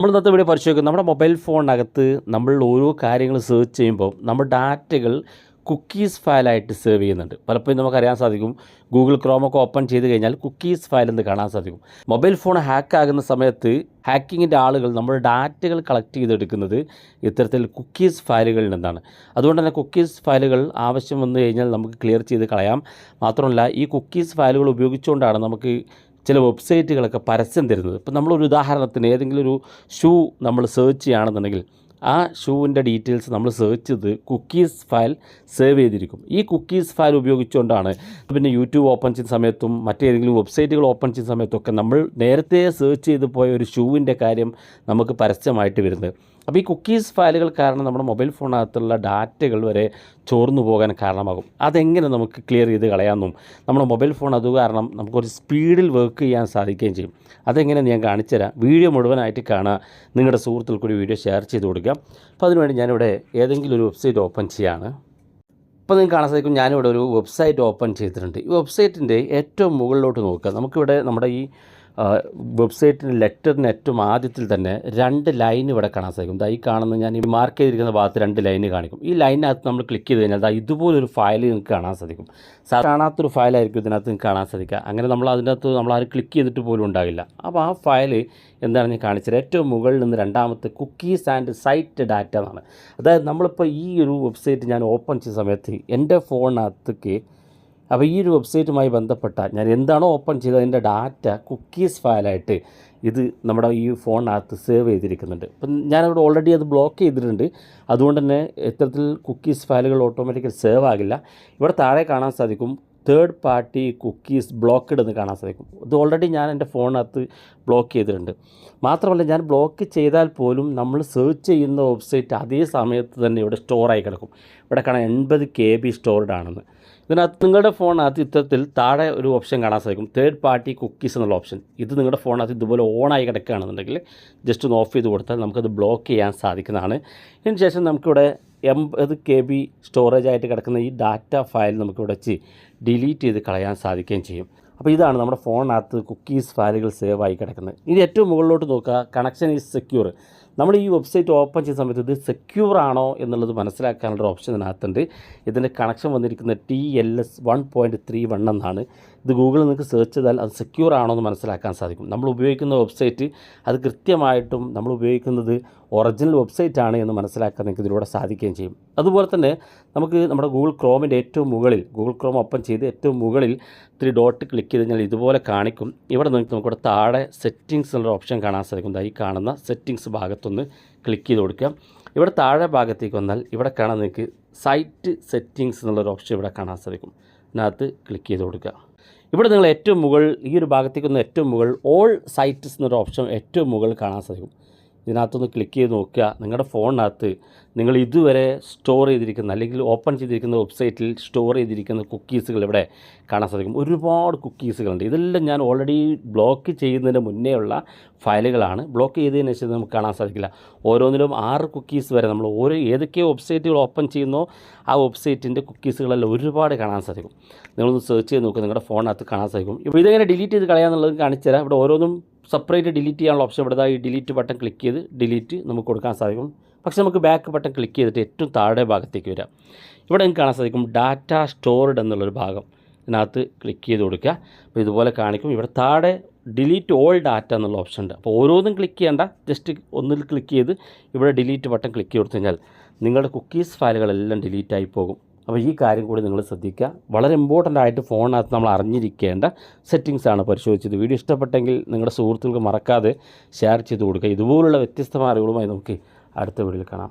നമ്മൾ ഇന്നത്തെ വീഡിയോ പരിശോധിക്കും. നമ്മുടെ മൊബൈൽ ഫോണിനകത്ത് നമ്മൾ ഓരോ കാര്യങ്ങൾ സെർച്ച് ചെയ്യുമ്പോൾ നമ്മുടെ ഡാറ്റകൾ കുക്കീസ് ഫയലായിട്ട് സേവ് ചെയ്യുന്നുണ്ട്. പലപ്പോഴും നമുക്കറിയാൻ സാധിക്കും, ഗൂഗിൾ ക്രോമൊക്കെ ഓപ്പൺ ചെയ്ത് കഴിഞ്ഞാൽ കുക്കീസ് ഫയൽ എന്ന് കാണാൻ സാധിക്കും. മൊബൈൽ ഫോൺ ഹാക്ക് ആകുന്ന സമയത്ത് ഹാക്കിങ്ങിൻ്റെ ആളുകൾ നമ്മുടെ ഡാറ്റകൾ കളക്ട് ചെയ്തെടുക്കുന്നത് ഇത്തരത്തിൽ കുക്കീസ് ഫയലുകളിൽ നിന്നാണ്. അതുകൊണ്ട് തന്നെ കുക്കീസ് ഫയലുകൾ ആവശ്യം വന്നു കഴിഞ്ഞാൽ നമുക്ക് ക്ലിയർ ചെയ്ത് കളയാം. മാത്രമല്ല, ഈ കുക്കീസ് ഫയലുകൾ ഉപയോഗിച്ചുകൊണ്ടാണ് നമുക്ക് ചില വെബ്സൈറ്റുകളൊക്കെ പരസ്യം തരുന്നത്. ഇപ്പം നമ്മളൊരു ഉദാഹരണത്തിന് ഏതെങ്കിലും ഒരു ഷൂ നമ്മൾ സെർച്ച് ചെയ്യുകയാണെന്നുണ്ടെങ്കിൽ ആ ഷൂവിൻ്റെ ഡീറ്റെയിൽസ് നമ്മൾ സെർച്ച് ചെയ്ത് കുക്കീസ് ഫയൽ സേവ് ചെയ്തിരിക്കും. ഈ കുക്കീസ് ഫയൽ ഉപയോഗിച്ചുകൊണ്ടാണ് പിന്നെ യൂട്യൂബ് ഓപ്പൺ ചെയ്യുന്ന സമയത്തും മറ്റേതെങ്കിലും വെബ്സൈറ്റുകൾ ഓപ്പൺ ചെയ്യുന്ന സമയത്തൊക്കെ നമ്മൾ നേരത്തെ സെർച്ച് ചെയ്ത് പോയ ഒരു ഷൂവിൻ്റെ കാര്യം നമുക്ക് പരസ്യമായിട്ട് വരുന്നത്. അപ്പോൾ ഈ കുക്കീസ് ഫയലുകൾ കാരണം നമ്മുടെ മൊബൈൽ ഫോണിനകത്തുള്ള ഡാറ്റകൾ വരെ ചോർന്നു പോകാൻ കാരണമാകും. അതെങ്ങനെ നമുക്ക് ക്ലിയർ ചെയ്ത് കളയാമെന്നും നമ്മുടെ മൊബൈൽ ഫോൺ അത് കാരണം നമുക്കൊരു സ്പീഡിൽ വർക്ക് ചെയ്യാൻ സാധിക്കുകയും ചെയ്യും. അതെങ്ങനെ ഞാൻ കാണിച്ചു തരാം. വീഡിയോ മുഴുവനായിട്ട് കാണുക, നിങ്ങളുടെ സുഹൃത്തുക്കൾ കൂടി വീഡിയോ ഷെയർ ചെയ്ത് കൊടുക്കുക. അപ്പോൾ അതിനുവേണ്ടി ഞാനിവിടെ ഏതെങ്കിലും ഒരു വെബ്സൈറ്റ് ഓപ്പൺ ചെയ്യുകയാണ്. അപ്പോൾ നിങ്ങൾക്ക് കാണാൻ സാധിക്കും, ഞാനിവിടെ ഒരു വെബ്സൈറ്റ് ഓപ്പൺ ചെയ്തിട്ടുണ്ട്. ഈ വെബ്സൈറ്റിൻ്റെ ഏറ്റവും മുകളിലോട്ട് നോക്കുക. നമുക്കിവിടെ നമ്മുടെ ഈ വെബ്സൈറ്റിൻ്റെ ലെറ്ററിന് ഏറ്റവും ആദ്യത്തിൽ തന്നെ 2 ലൈൻ ഇവിടെ കാണാൻ സാധിക്കും. ഈ കാണുന്ന ഞാൻ ഈ മാർക്ക് ചെയ്തിരിക്കുന്ന ഭാഗത്ത് 2 ലൈന് കാണിക്കും. ഈ ലൈനകത്ത് നമ്മൾ ക്ലിക്ക് ചെയ്ത് കഴിഞ്ഞാൽ ഇതുപോലൊരു ഫയൽ നിങ്ങൾക്ക് കാണാൻ സാധിക്കും. കാണാത്തൊരു ഫയലായിരിക്കും ഇതിനകത്ത് നിങ്ങൾക്ക് കാണാൻ സാധിക്കുക. അങ്ങനെ നമ്മൾ അതിനകത്ത് നമ്മൾ ആരും ക്ലിക്ക് ചെയ്തിട്ട് പോലും ഉണ്ടാകില്ല. അപ്പോൾ ആ ഫയൽ എന്താണെന്ന് ഞാൻ കാണിച്ചത്. ഏറ്റവും മുകളിൽ നിന്ന് രണ്ടാമത്തെ കുക്കീസ് ആൻഡ് സൈറ്റ് ഡാറ്റ എന്നാണ്. അതായത് നമ്മളിപ്പോൾ ഈ ഒരു വെബ്സൈറ്റ് ഞാൻ ഓപ്പൺ ചെയ്ത സമയത്ത് എൻ്റെ ഫോണിനകത്തേക്ക് അപ്പോൾ ഈ ഒരു വെബ്സൈറ്റുമായി ബന്ധപ്പെട്ട ഞാൻ എന്താണോ ഓപ്പൺ ചെയ്തത് അതിൻ്റെ ഡാറ്റ കുക്കീസ് ഫയലായിട്ട് ഇത് നമ്മുടെ ഈ ഫോണിനകത്ത് സേവ് ചെയ്തിരിക്കുന്നുണ്ട്. അപ്പം ഞാനിവിടെ ഓൾറെഡി അത് ബ്ലോക്ക് ചെയ്തിട്ടുണ്ട്. അതുകൊണ്ട് തന്നെ ഇത്തരത്തിൽ കുക്കീസ് ഫയലുകൾ ഓട്ടോമാറ്റിക്കലി സേവ് ആകില്ല. ഇവിടെ താഴെ കാണാൻ സാധിക്കും തേർഡ് പാർട്ടി കുക്കീസ് ബ്ലോക്ക്ഡ് എന്ന് കാണാൻ സാധിക്കും. ഇത് ഓൾറെഡി ഞാൻ എൻ്റെ ഫോണിനകത്ത് ബ്ലോക്ക് ചെയ്തിട്ടുണ്ട്. മാത്രമല്ല, ഞാൻ ബ്ലോക്ക് ചെയ്താൽ പോലും നമ്മൾ സെർച്ച് ചെയ്യുന്ന വെബ്സൈറ്റ് അതേ സമയത്ത് തന്നെ ഇവിടെ സ്റ്റോറായി കിടക്കും. ഇവിടെ കാണാൻ 80 KB സ്റ്റോർഡ് ആണെന്ന്. ഇതിനകത്ത് നിങ്ങളുടെ ഫോണിനകത്ത് ഇത്തരത്തിൽ താഴെ ഒരു ഓപ്ഷൻ കാണാൻ സാധിക്കും, തേർഡ് പാർട്ടി കുക്കീസ് എന്നുള്ള ഓപ്ഷൻ. ഇത് നിങ്ങളുടെ ഫോണിനകത്ത് ഇതുപോലെ ഓണായി കിടക്കുകയാണെന്നുണ്ടെങ്കിൽ ജസ്റ്റ് ഒന്ന് ഓഫ് ചെയ്ത് കൊടുത്താൽ നമുക്കത് ബ്ലോക്ക് ചെയ്യാൻ സാധിക്കുന്നതാണ്. ഇതിന് ശേഷം നമുക്കിവിടെ 80 KB സ്റ്റോറേജ് ആയിട്ട് കിടക്കുന്ന ഈ ഡാറ്റ ഫയൽ നമുക്കിവിടെ വെച്ച് ഡിലീറ്റ് ചെയ്ത് കളയാൻ സാധിക്കുകയും ചെയ്യും. അപ്പോൾ ഇതാണ് നമ്മുടെ ഫോണിനകത്ത് കുക്കീസ് ഫയലുകൾ സേവ് ആയി കിടക്കുന്നത്. ഇനി ഏറ്റവും മുകളിലോട്ട് നോക്കുക, കണക്ഷൻ ഈസ് സെക്യൂർ. നമ്മൾ ഈ വെബ്സൈറ്റ് ഓപ്പൺ ചെയ്യുന്ന സമയത്ത് ഇത് സെക്യൂർ ആണോ എന്നുള്ളത് മനസ്സിലാക്കാനുള്ള ഓപ്ഷൻ ഇതിനകത്തുണ്ട്. ഇതിൻ്റെ കണക്ഷൻ വന്നിരിക്കുന്നത് TLS 1.31 എന്നാണ്. ഇത് ഗൂഗിളിൽ നിങ്ങൾക്ക് സെർച്ച് ചെയ്താൽ അത് സെക്യൂർ ആണോ എന്ന് മനസ്സിലാക്കാൻ സാധിക്കും. നമ്മൾ ഉപയോഗിക്കുന്ന വെബ്സൈറ്റ് അത് കൃത്യമായിട്ടും നമ്മൾ ഉപയോഗിക്കുന്നത് ഒറിജിനൽ വെബ്സൈറ്റ് ആണ് എന്ന് മനസ്സിലാക്കാൻ നിങ്ങൾക്ക് ഇതിലൂടെ സാധിക്കുകയും ചെയ്യും. അതുപോലെ തന്നെ നമുക്ക് നമ്മുടെ ഗൂഗിൾ ക്രോമിൻ്റെ ഏറ്റവും മുകളിൽ ഗൂഗിൾ ക്രോം ഓപ്പൺ ചെയ്ത് ഏറ്റവും മുകളിൽ 3 ഡോട്ട് ക്ലിക്ക് ചെയ്ത് കഴിഞ്ഞാൽ ഇതുപോലെ കാണിക്കും. ഇവിടെ നമുക്കിവിടെ താഴെ സെറ്റിങ്സ് എന്നുള്ള ഓപ്ഷൻ കാണാൻ സാധിക്കും. ഈ കാണുന്ന സെറ്റിങ്സ് ഭാഗത്തൊന്ന് ക്ലിക്ക് ചെയ്ത് കൊടുക്കുക. ഇവിടെ താഴെ ഭാഗത്തേക്ക് വന്നാൽ ഇവിടെ കാണാൻ നിങ്ങൾക്ക് സൈറ്റ് സെറ്റിങ്സ് എന്നുള്ളൊരു ഓപ്ഷൻ ഇവിടെ കാണാൻ സാധിക്കും. ഇതിനകത്ത് ക്ലിക്ക് ചെയ്ത് കൊടുക്കുക. ഇവിടെ നിങ്ങൾ ഏറ്റവും മുകളിൽ ഈ ഒരു ഭാഗത്തേക്ക് വന്ന് ഏറ്റവും മുകളിൽ ഓൾ സൈറ്റ്സ് എന്നൊരു ഓപ്ഷൻ ഏറ്റവും മുകളിൽ കാണാൻ സാധിക്കും. ഇതിനകത്തൊന്ന് ക്ലിക്ക് ചെയ്ത് നോക്കുക. നിങ്ങളുടെ ഫോണിനകത്ത് നിങ്ങൾ ഇതുവരെ സ്റ്റോർ ചെയ്തിരിക്കുന്ന അല്ലെങ്കിൽ ഓപ്പൺ ചെയ്തിരിക്കുന്ന വെബ്സൈറ്റിൽ സ്റ്റോർ ചെയ്തിരിക്കുന്ന കുക്കീസുകൾ ഇവിടെ കാണാൻ സാധിക്കും. ഒരുപാട് കുക്കീസുകളുണ്ട്. ഇതെല്ലാം ഞാൻ ഓൾറെഡി ബ്ലോക്ക് ചെയ്യുന്നതിന് മുന്നേ ഉള്ള ഫയലുകളാണ്. ബ്ലോക്ക് ചെയ്തതിന് ശേഷം നമുക്ക് കാണാൻ സാധിക്കില്ല. ഓരോന്നിലും 6 കുക്കീസ് വരെ നമ്മൾ ഏതൊക്കെ വെബ്സൈറ്റുകൾ ഓപ്പൺ ചെയ്യുന്നോ ആ വെബ്സൈറ്റിൻ്റെ കുക്കീസുകളെല്ലാം ഒരുപാട് കാണാൻ സാധിക്കും. നിങ്ങളൊന്ന് സെർച്ച് ചെയ്ത് നോക്കുക, നിങ്ങളുടെ ഫോണിനകത്ത് കാണാൻ സാധിക്കും. ഇപ്പോൾ ഇതെങ്ങനെ ഡിലീറ്റ് ചെയ്ത് കളയാന്നുള്ളത് കാണിച്ചു തരാം. ഇവിടെ ഓരോന്നും സെപ്പറേറ്റ് ഡിലീറ്റ് ചെയ്യാനുള്ള ഓപ്ഷൻ ഇവിടെ ഈ ഡിലീറ്റ് ബട്ടൺ ക്ലിക്ക് ചെയ്ത് ഡിലീറ്റ് നമുക്ക് കൊടുക്കാൻ സാധിക്കും. പക്ഷേ നമുക്ക് ബാക്ക് ബട്ടൺ ക്ലിക്ക് ചെയ്തിട്ട് ഏറ്റവും താഴെ ഭാഗത്തേക്ക് വരാം. ഇവിടെ നിങ്ങൾക്ക് കാണാൻ സാധിക്കും ഡാറ്റ സ്റ്റോർഡ് എന്നുള്ളൊരു ഭാഗം. ഇതിനകത്ത് ക്ലിക്ക് ചെയ്ത് കൊടുക്കുക. അപ്പോൾ ഇതുപോലെ കാണിക്കും. ഇവിടെ താഴെ ഡിലീറ്റ് ഓൾ ഡാറ്റ എന്നുള്ള ഓപ്ഷൻ ഉണ്ട്. അപ്പോൾ ഓരോന്നും ക്ലിക്ക് ചെയ്യേണ്ട, ജസ്റ്റ് ഒന്നിൽ ക്ലിക്ക് ചെയ്ത് ഇവിടെ ഡിലീറ്റ് ബട്ടൺ ക്ലിക്ക് ചെയ്ത് കൊടുത്തു കഴിഞ്ഞാൽ നിങ്ങളുടെ കുക്കീസ് ഫയലുകളെല്ലാം ഡിലീറ്റ് ആയി പോകും. അപ്പോൾ ഈ കാര്യം കൂടി നിങ്ങൾ ശ്രദ്ധിക്കുക. വളരെ ഇമ്പോർട്ടൻ്റ് ആയിട്ട് ഫോണിനകത്ത് നമ്മൾ അറിഞ്ഞിരിക്കേണ്ട സെറ്റിങ്സാണ് പരിശോധിച്ചത്. വീഡിയോ ഇഷ്ടപ്പെട്ടെങ്കിൽ നിങ്ങളുടെ സുഹൃത്തുക്കൾക്ക് മറക്കാതെ ഷെയർ ചെയ്ത് കൊടുക്കുക. ഇതുപോലുള്ള വ്യത്യസ്തമായ അറിവുകളുമായി നമുക്ക് അടുത്ത വീഡിയോയിൽ കാണാം.